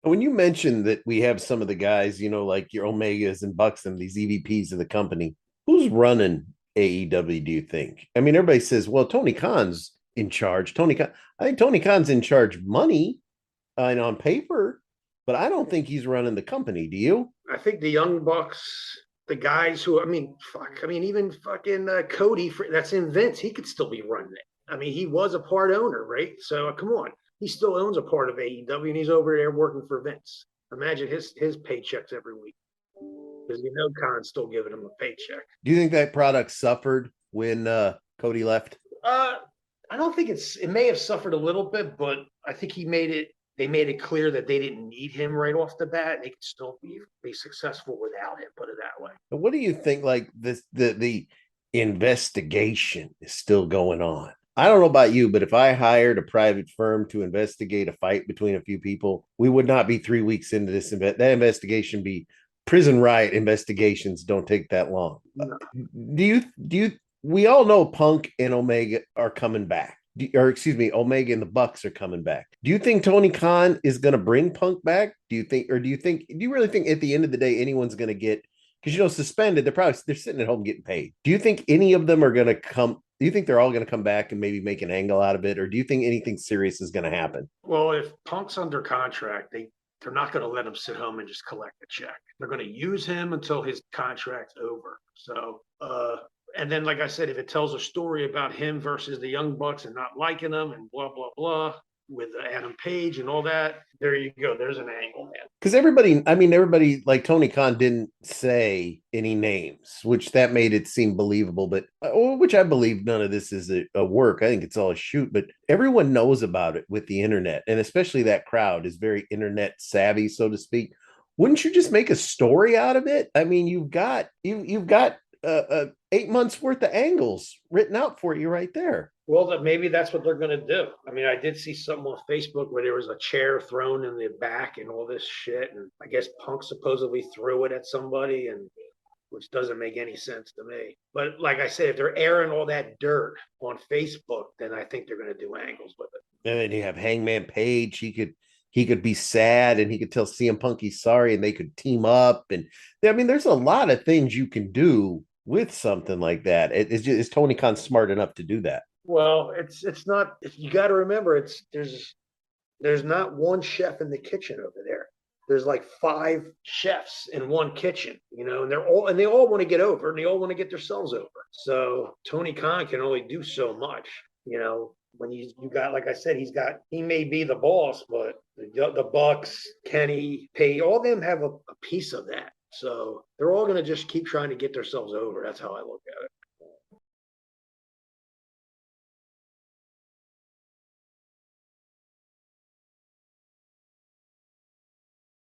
When you mentioned that we have some of the guys, like your Omegas and Bucks and these EVPs of the company, who's running AEW, do you think? I mean, everybody says, well, Tony Khan's in charge. I think Tony Khan's in charge of money and on paper, but I don't think he's running the company. Do you? I think the Young Bucks, the guys who, I mean, fuck, I mean, even fucking Cody, that's in Vince, he could still be running it. I mean, he was a part owner, right? So come on, he still owns a part of AEW, and he's over there working for Vince. Imagine his paychecks every week, because Khan's still giving him a paycheck. Do you think that product suffered when Cody left? Uh, I don't think it may have suffered a little bit, but I think they made it clear that they didn't need him right off the bat. They could still be successful without him, put it that way. What do you think? Like the investigation is still going on. I don't know about you, but if I hired a private firm to investigate a fight between a few people, we would not be 3 weeks into this that investigation. Be prison riot investigations don't take that long. No. Do you? We all know Punk and Omega are coming back. Or excuse me, Omega and the Bucks are coming back. Do you think Tony Khan is going to bring Punk back? Do you really think at the end of the day anyone's going to get, because suspended? They're sitting at home getting paid. Do you think any of them are going to come? Do you think they're all going to come back and maybe make an angle out of it, or do you think anything serious is going to happen? Well, if Punk's under contract, they're not going to let him sit home and just collect a check. They're going to use him until his contract's over. So, and then, like I said, if it tells a story about him versus the Young Bucks and not liking them and blah blah blah with Adam Page and all that, there you go. There's an angle, man. Because everybody like Tony Khan didn't say any names, which that made it seem believable. But which I believe none of this is a work. I think it's all a shoot. But everyone knows about it with the internet, and especially that crowd is very internet savvy, so to speak. Wouldn't you just make a story out of it? I mean, you've got 8 months worth of angles written out for you right there. Well, maybe that's what they're going to do. I mean, I did see something on Facebook where there was a chair thrown in the back and all this shit, and I guess Punk supposedly threw it at somebody, and which doesn't make any sense to me. But like I said, if they're airing all that dirt on Facebook, then I think they're going to do angles with it. And then you have Hangman Page. He could be sad and he could tell CM Punk he's sorry and they could team up. And I mean, there's a lot of things you can do with something like that. Is Tony Khan smart enough to do that? Well, it's not. You got to remember, there's not one chef in the kitchen over there. There's like five chefs in one kitchen, and they all want to get over, and they all want to get themselves over. So Tony Khan can only do so much, when you got, like I said, he may be the boss, but the Bucks, Kenny, Pay, all them have a piece of that. So they're all going to just keep trying to get themselves over. That's how I look